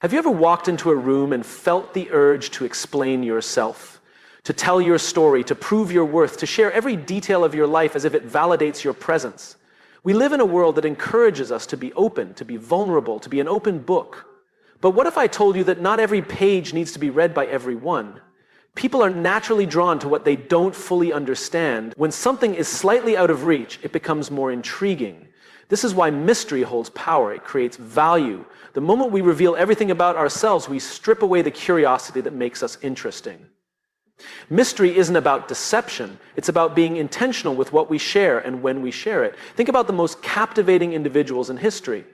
Have you ever walked into a room and felt the urge to explain yourself, to tell your story, to prove your worth, to share every detail of your life as if it validates your presence? We live in a world that encourages us to be open, to be vulnerable, to be an open book. But what if I told you that not every page needs to be read by everyone? People are naturally drawn to what they don't fully understand. When something is slightly out of reach, it becomes more intriguing. This is why mystery holds power. It creates value. The moment we reveal everything about ourselves, we strip away the curiosity that makes us interesting. Mystery isn't about deception. It's about being intentional with what we share and when we share it. Think about the most captivating individuals in history.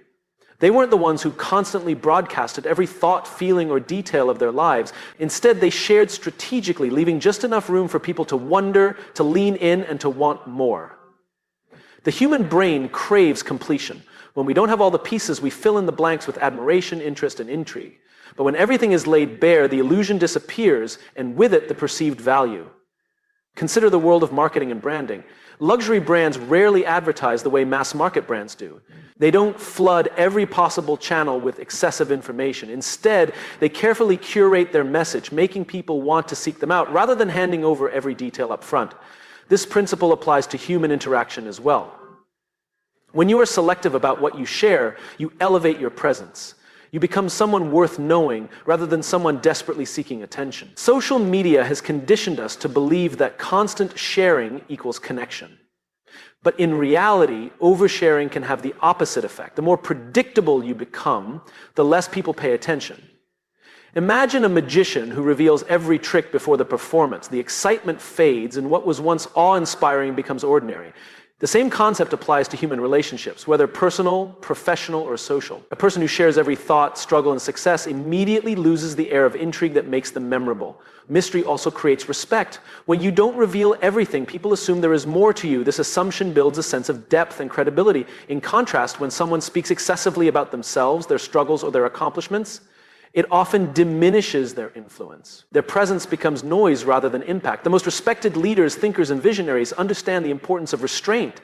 They weren't the ones who constantly broadcasted every thought, feeling, or detail of their lives. Instead, they shared strategically, leaving just enough room for people to wonder, to lean in, and to want more. The human brain craves completion. When we don't have all the pieces, we fill in the blanks with admiration, interest, and intrigue. But when everything is laid bare, the illusion disappears, and with it, the perceived value. Consider the world of marketing and branding. Luxury brands rarely advertise the way mass market brands do. They don't flood every possible channel with excessive information. Instead, they carefully curate their message, making people want to seek them out, rather than handing over every detail up front. This principle applies to human interaction as well. When you are selective about what you share, you elevate your presence. You become someone worth knowing rather than someone desperately seeking attention. Social media has conditioned us to believe that constant sharing equals connection. But in reality, oversharing can have the opposite effect. The more predictable you become, the less people pay attention. Imagine a magician who reveals every trick before the performance. The excitement fades, and what was once awe-inspiring becomes ordinary. The same concept applies to human relationships, whether personal, professional, or social. A person who shares every thought, struggle, and success immediately loses the air of intrigue that makes them memorable. Mystery also creates respect. When you don't reveal everything, people assume there is more to you. This assumption builds a sense of depth and credibility. In contrast, when someone speaks excessively about themselves, their struggles, or their accomplishments, it often diminishes their influence. Their presence becomes noise rather than impact. The most respected leaders, thinkers, and visionaries understand the importance of restraint.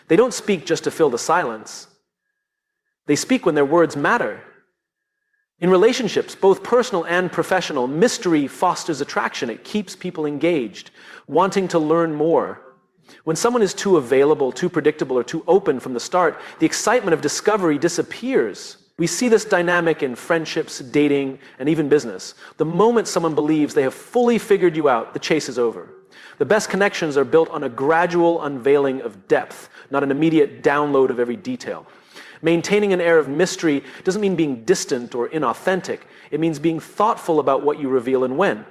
They don't speak just to fill the silence. They speak when their words matter. In relationships, both personal and professional, mystery fosters attraction. It keeps people engaged, wanting to learn more. When someone is too available, too predictable, or too open from the start, the excitement of discovery disappears. We see this dynamic in friendships, dating, and even business. The moment someone believes they have fully figured you out, the chase is over. The best connections are built on a gradual unveiling of depth, not an immediate download of every detail. Maintaining an air of mystery doesn't mean being distant or inauthentic. It means being thoughtful about what you reveal and when.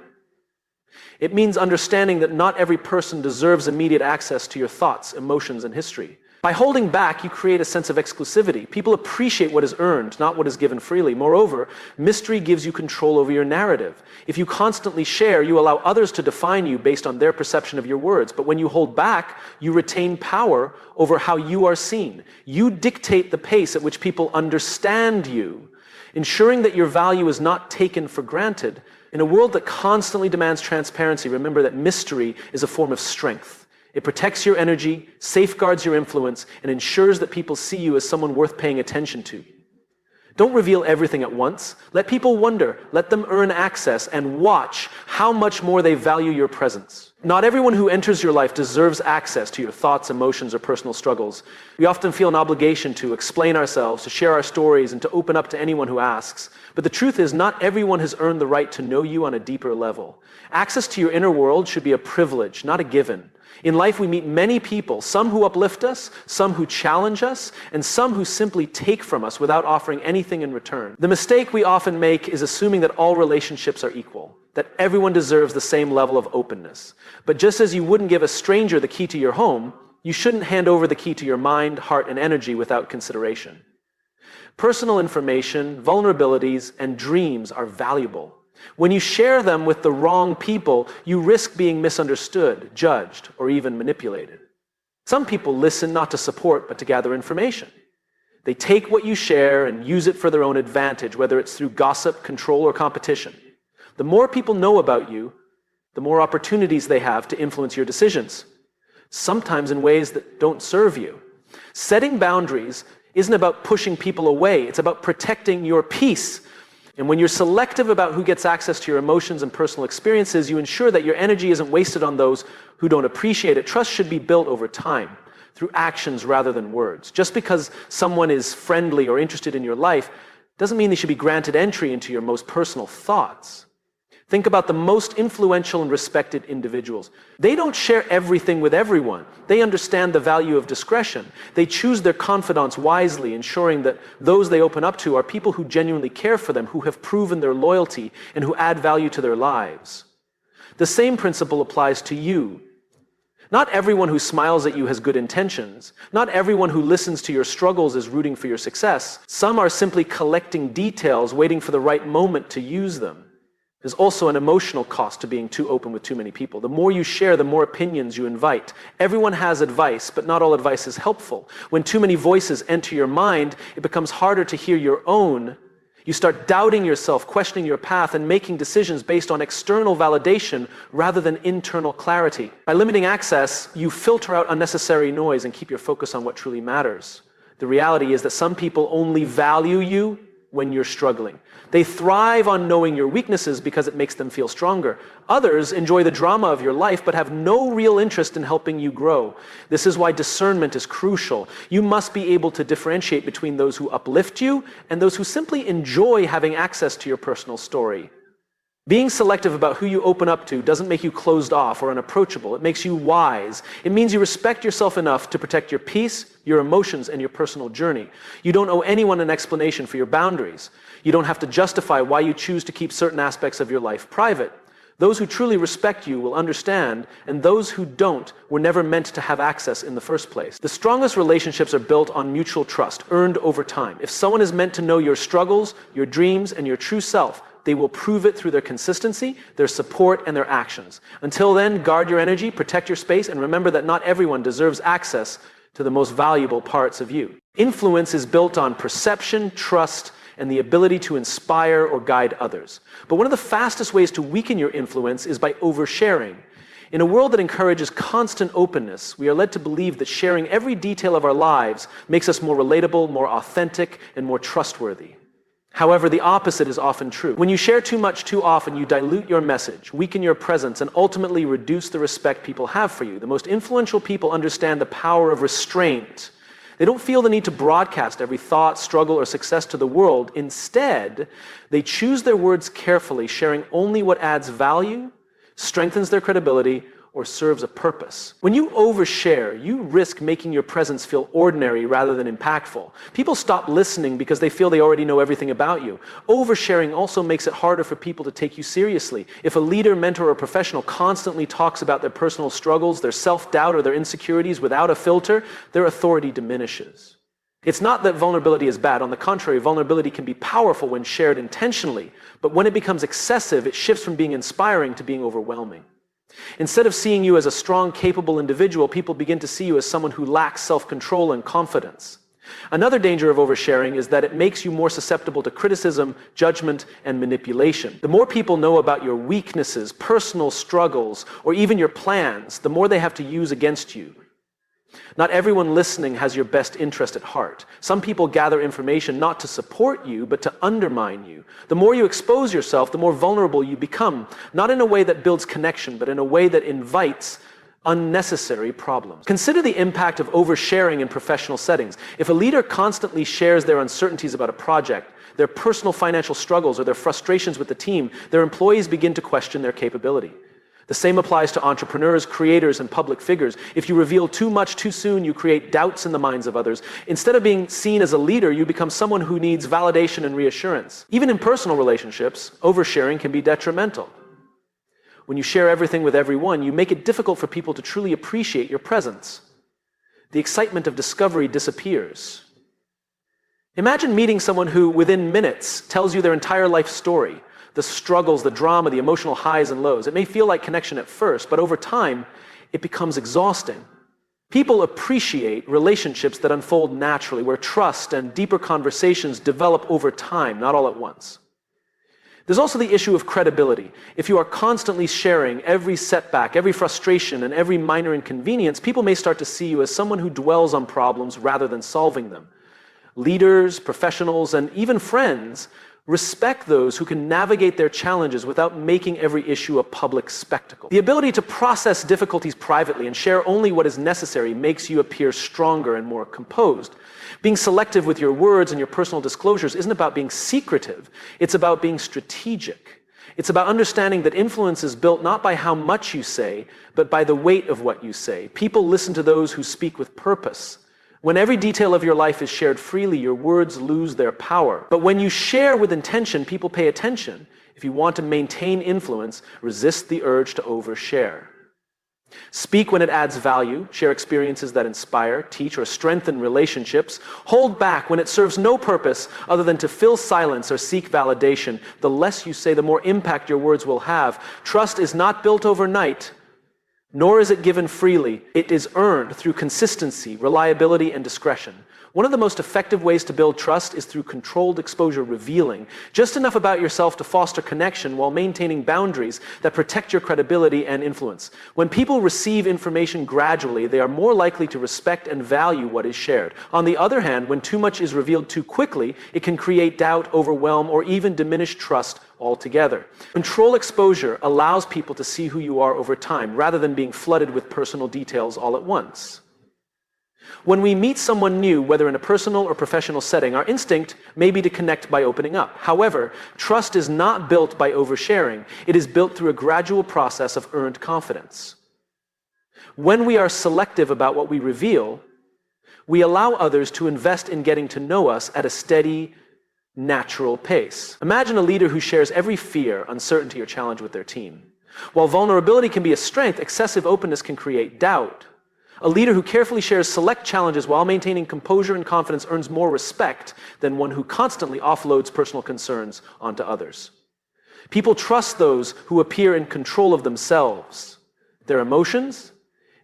It means understanding that not every person deserves immediate access to your thoughts, emotions, and history. By holding back, you create a sense of exclusivity. People appreciate what is earned, not what is given freely. Moreover, mystery gives you control over your narrative. If you constantly share, you allow others to define you based on their perception of your words. But when you hold back, you retain power over how you are seen. You dictate the pace at which people understand you, ensuring that your value is not taken for granted. In a world that constantly demands transparency, remember that mystery is a form of strength. It protects your energy, safeguards your influence, and ensures that people see you as someone worth paying attention to. Don't reveal everything at once. Let people wonder, let them earn access, and watch how much more they value your presence. Not everyone who enters your life deserves access to your thoughts, emotions, or personal struggles. We often feel an obligation to explain ourselves, to share our stories, and to open up to anyone who asks. But the truth is, not everyone has earned the right to know you on a deeper level. Access to your inner world should be a privilege, not a given. In life, we meet many people, some who uplift us, some who challenge us, and some who simply take from us without offering anything in return. The mistake we often make is assuming that all relationships are equal, that everyone deserves the same level of openness. But just as you wouldn't give a stranger the key to your home, you shouldn't hand over the key to your mind, heart, and energy without consideration. Personal information, vulnerabilities, and dreams are valuable. When you share them with the wrong people, you risk being misunderstood, judged, or even manipulated. Some people listen not to support, but to gather information. They take what you share and use it for their own advantage, whether it's through gossip, control, or competition. The more people know about you, the more opportunities they have to influence your decisions, sometimes in ways that don't serve you. Setting boundaries isn't about pushing people away. It's about protecting your peace. And when you're selective about who gets access to your emotions and personal experiences, you ensure that your energy isn't wasted on those who don't appreciate it. Trust should be built over time, through actions rather than words. Just because someone is friendly or interested in your life doesn't mean they should be granted entry into your most personal thoughts. Think about the most influential and respected individuals. They don't share everything with everyone. They understand the value of discretion. They choose their confidants wisely, ensuring that those they open up to are people who genuinely care for them, who have proven their loyalty, and who add value to their lives. The same principle applies to you. Not everyone who smiles at you has good intentions. Not everyone who listens to your struggles is rooting for your success. Some are simply collecting details, waiting for the right moment to use them. There's also an emotional cost to being too open with too many people. The more you share, the more opinions you invite. Everyone has advice, but not all advice is helpful. When too many voices enter your mind, it becomes harder to hear your own. You start doubting yourself, questioning your path, and making decisions based on external validation rather than internal clarity. By limiting access, you filter out unnecessary noise and keep your focus on what truly matters. The reality is that some people only value you when you're struggling. They thrive on knowing your weaknesses because it makes them feel stronger. Others enjoy the drama of your life but have no real interest in helping you grow. This is why discernment is crucial. You must be able to differentiate between those who uplift you and those who simply enjoy having access to your personal story. Being selective about who you open up to doesn't make you closed off or unapproachable. It makes you wise. It means you respect yourself enough to protect your peace, your emotions, and your personal journey. You don't owe anyone an explanation for your boundaries. You don't have to justify why you choose to keep certain aspects of your life private. Those who truly respect you will understand, and those who don't were never meant to have access in the first place. The strongest relationships are built on mutual trust, earned over time. If someone is meant to know your struggles, your dreams, and your true self, they will prove it through their consistency, their support, and their actions. Until then, guard your energy, protect your space, and remember that not everyone deserves access to the most valuable parts of you. Influence is built on perception, trust, and the ability to inspire or guide others. But one of the fastest ways to weaken your influence is by oversharing. In a world that encourages constant openness, we are led to believe that sharing every detail of our lives makes us more relatable, more authentic, and more trustworthy. However, the opposite is often true. When you share too much too often, you dilute your message, weaken your presence, and ultimately reduce the respect people have for you. The most influential people understand the power of restraint. They don't feel the need to broadcast every thought, struggle, or success to the world. Instead, they choose their words carefully, sharing only what adds value, strengthens their credibility, or serves a purpose. When you overshare, you risk making your presence feel ordinary rather than impactful. People stop listening because they feel they already know everything about you. Oversharing also makes it harder for people to take you seriously. If a leader, mentor, or professional constantly talks about their personal struggles, their self-doubt, or their insecurities without a filter, their authority diminishes. It's not that vulnerability is bad. On the contrary, vulnerability can be powerful when shared intentionally. But when it becomes excessive, it shifts from being inspiring to being overwhelming. Instead of seeing you as a strong, capable individual, people begin to see you as someone who lacks self-control and confidence. Another danger of oversharing is that it makes you more susceptible to criticism, judgment, and manipulation. The more people know about your weaknesses, personal struggles, or even your plans, the more they have to use against you. Not everyone listening has your best interest at heart. Some people gather information not to support you, but to undermine you. The more you expose yourself, the more vulnerable you become, not in a way that builds connection, but in a way that invites unnecessary problems. Consider the impact of oversharing in professional settings. If a leader constantly shares their uncertainties about a project, their personal financial struggles, or their frustrations with the team, their employees begin to question their capability. The same applies to entrepreneurs, creators, and public figures. If you reveal too much too soon, you create doubts in the minds of others. Instead of being seen as a leader, you become someone who needs validation and reassurance. Even in personal relationships, oversharing can be detrimental. When you share everything with everyone, you make it difficult for people to truly appreciate your presence. The excitement of discovery disappears. Imagine meeting someone who, within minutes, tells you their entire life story. The struggles, the drama, the emotional highs and lows. It may feel like connection at first, but over time, it becomes exhausting. People appreciate relationships that unfold naturally, where trust and deeper conversations develop over time, not all at once. There's also the issue of credibility. If you are constantly sharing every setback, every frustration, and every minor inconvenience, people may start to see you as someone who dwells on problems rather than solving them. Leaders, professionals, and even friends Respect those who can navigate their challenges without making every issue a public spectacle. The ability to process difficulties privately and share only what is necessary makes you appear stronger and more composed. Being selective with your words and your personal disclosures isn't about being secretive. It's about being strategic. It's about understanding that influence is built not by how much you say, but by the weight of what you say. People listen to those who speak with purpose. When every detail of your life is shared freely, your words lose their power. But when you share with intention, people pay attention. If you want to maintain influence, resist the urge to overshare. Speak when it adds value, share experiences that inspire, teach, or strengthen relationships. Hold back when it serves no purpose other than to fill silence or seek validation. The less you say, the more impact your words will have. Trust is not built overnight, nor is it given freely. It is earned through consistency, reliability, and discretion. One of the most effective ways to build trust is through controlled exposure revealing, just enough about yourself to foster connection while maintaining boundaries that protect your credibility and influence. When people receive information gradually, they are more likely to respect and value what is shared. On the other hand, when too much is revealed too quickly, it can create doubt, overwhelm, or even diminish trust altogether. Control exposure allows people to see who you are over time, rather than being flooded with personal details all at once. When we meet someone new, whether in a personal or professional setting, our instinct may be to connect by opening up. However, trust is not built by oversharing. It is built through a gradual process of earned confidence. When we are selective about what we reveal, we allow others to invest in getting to know us at a steady, natural pace. Imagine a leader who shares every fear, uncertainty, or challenge with their team. While vulnerability can be a strength, excessive openness can create doubt. A leader who carefully shares select challenges while maintaining composure and confidence earns more respect than one who constantly offloads personal concerns onto others. People trust those who appear in control of themselves, their emotions,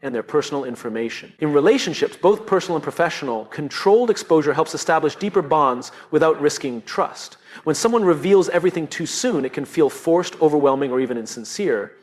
and their personal information. In relationships, both personal and professional, controlled exposure helps establish deeper bonds without risking trust. When someone reveals everything too soon, it can feel forced, overwhelming, or even insincere.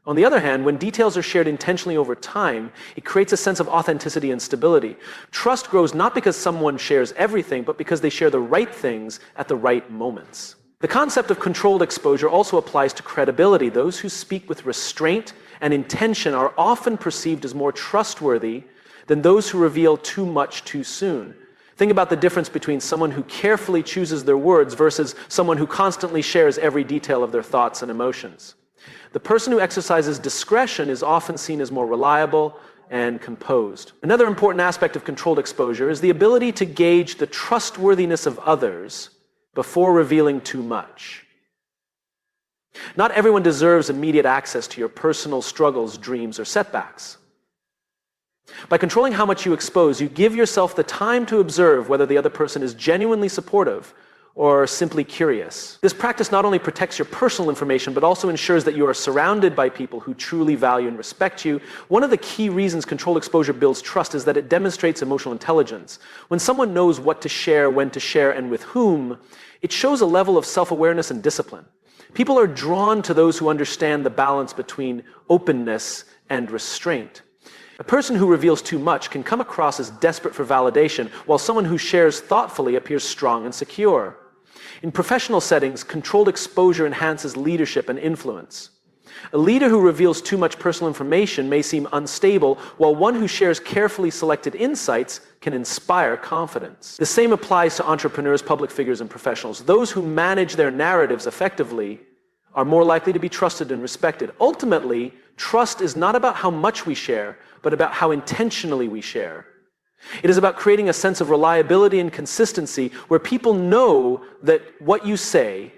On the other hand, when details are shared intentionally over time, it creates a sense of authenticity and stability. Trust grows not because someone shares everything, but because they share the right things at the right moments. The concept of controlled exposure also applies to credibility. Those who speak with restraint and intention are often perceived as more trustworthy than those who reveal too much too soon. Think about the difference between someone who carefully chooses their words versus someone who constantly shares every detail of their thoughts and emotions. The person who exercises discretion is often seen as more reliable and composed. Another important aspect of controlled exposure is the ability to gauge the trustworthiness of others before revealing too much. Not everyone deserves immediate access to your personal struggles, dreams, or setbacks. By controlling how much you expose, you give yourself the time to observe whether the other person is genuinely supportive or simply curious. This practice not only protects your personal information, but also ensures that you are surrounded by people who truly value and respect you. One of the key reasons controlled exposure builds trust is that it demonstrates emotional intelligence. When someone knows what to share, when to share, and with whom, it shows a level of self-awareness and discipline. People are drawn to those who understand the balance between openness and restraint. A person who reveals too much can come across as desperate for validation, while someone who shares thoughtfully appears strong and secure. In professional settings, controlled exposure enhances leadership and influence. A leader who reveals too much personal information may seem unstable, while one who shares carefully selected insights can inspire confidence. The same applies to entrepreneurs, public figures, and professionals. Those who manage their narratives effectively are more likely to be trusted and respected. Ultimately, trust is not about how much we share, but about how intentionally we share. It is about creating a sense of reliability and consistency where people know that what you say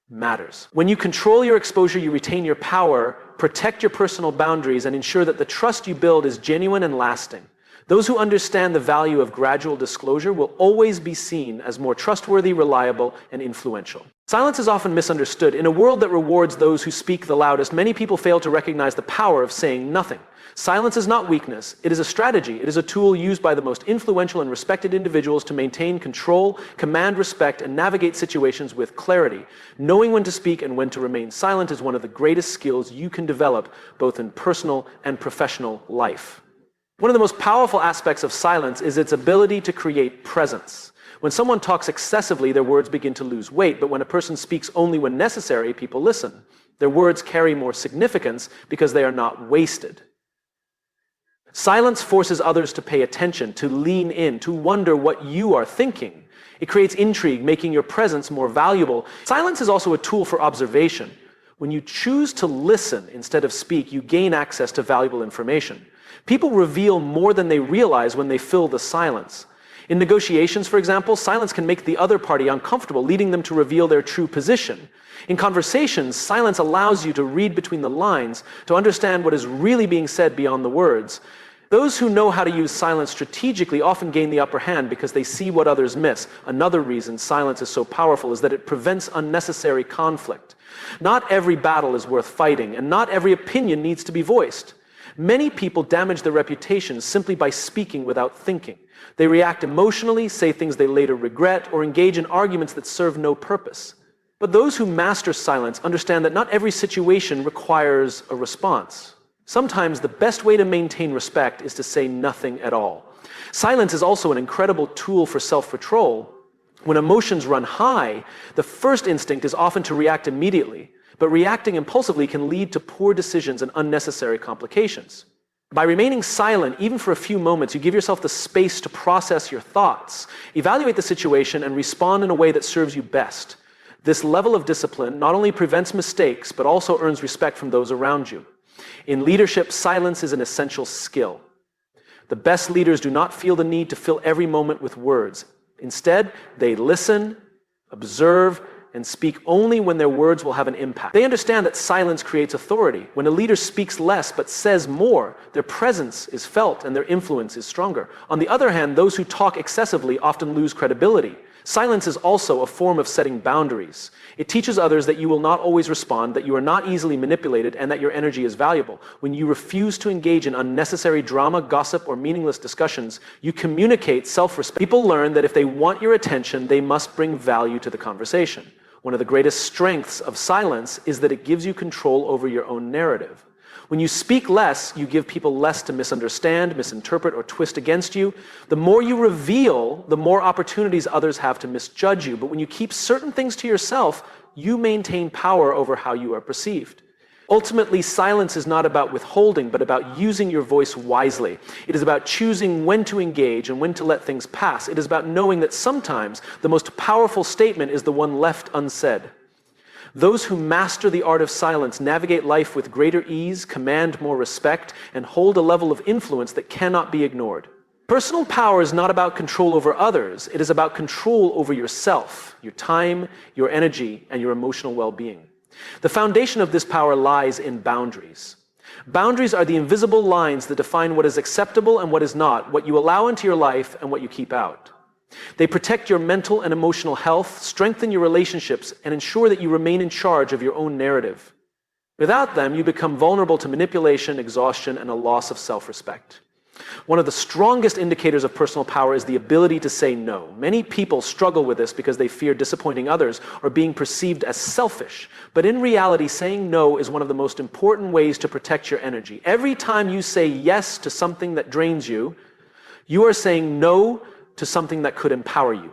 matters. When you control your exposure, you retain your power, protect your personal boundaries, and ensure that the trust you build is genuine and lasting. Those who understand the value of gradual disclosure will always be seen as more trustworthy, reliable, and influential. Silence is often misunderstood. In a world that rewards those who speak the loudest, many people fail to recognize the power of saying nothing. Silence is not weakness. It is a strategy. It is a tool used by the most influential and respected individuals to maintain control, command respect, and navigate situations with clarity. Knowing when to speak and when to remain silent is one of the greatest skills you can develop, both in personal and professional life. One of the most powerful aspects of silence is its ability to create presence. When someone talks excessively, their words begin to lose weight, but when a person speaks only when necessary, people listen. Their words carry more significance because they are not wasted. Silence forces others to pay attention, to lean in, to wonder what you are thinking. It creates intrigue, making your presence more valuable. Silence is also a tool for observation. When you choose to listen instead of speak, you gain access to valuable information. People reveal more than they realize when they fill the silence. In negotiations, for example, silence can make the other party uncomfortable, leading them to reveal their true position. In conversations, silence allows you to read between the lines, to understand what is really being said beyond the words. Those who know how to use silence strategically often gain the upper hand because they see what others miss. Another reason silence is so powerful is that it prevents unnecessary conflict. Not every battle is worth fighting, and not every opinion needs to be voiced. Many people damage their reputations simply by speaking without thinking. They react emotionally, say things they later regret, or engage in arguments that serve no purpose. But those who master silence understand that not every situation requires a response. Sometimes the best way to maintain respect is to say nothing at all. Silence is also an incredible tool for self-control. When emotions run high, the first instinct is often to react immediately, but reacting impulsively can lead to poor decisions and unnecessary complications. By remaining silent, even for a few moments, you give yourself the space to process your thoughts, evaluate the situation, and respond in a way that serves you best. This level of discipline not only prevents mistakes, but also earns respect from those around you. In leadership, silence is an essential skill. The best leaders do not feel the need to fill every moment with words. Instead, they listen, observe, and speak only when their words will have an impact. They understand that silence creates authority. When a leader speaks less but says more, their presence is felt and their influence is stronger. On the other hand, those who talk excessively often lose credibility. Silence is also a form of setting boundaries. It teaches others that you will not always respond, that you are not easily manipulated, and that your energy is valuable. When you refuse to engage in unnecessary drama, gossip, or meaningless discussions, you communicate self-respect. People learn that if they want your attention, they must bring value to the conversation. One of the greatest strengths of silence is that it gives you control over your own narrative. When you speak less, you give people less to misunderstand, misinterpret, or twist against you. The more you reveal, the more opportunities others have to misjudge you. But when you keep certain things to yourself, you maintain power over how you are perceived. Ultimately, silence is not about withholding, but about using your voice wisely. It is about choosing when to engage and when to let things pass. It is about knowing that sometimes the most powerful statement is the one left unsaid. Those who master the art of silence navigate life with greater ease, command more respect, and hold a level of influence that cannot be ignored. Personal power is not about control over others. It is about control over yourself, your time, your energy, and your emotional well-being. The foundation of this power lies in boundaries. Boundaries are the invisible lines that define what is acceptable and what is not, what you allow into your life and what you keep out. They protect your mental and emotional health, strengthen your relationships, and ensure that you remain in charge of your own narrative. Without them, you become vulnerable to manipulation, exhaustion, and a loss of self-respect. One of the strongest indicators of personal power is the ability to say no. Many people struggle with this because they fear disappointing others or being perceived as selfish. But in reality, saying no is one of the most important ways to protect your energy. Every time you say yes to something that drains you, you are saying no to something that could empower you.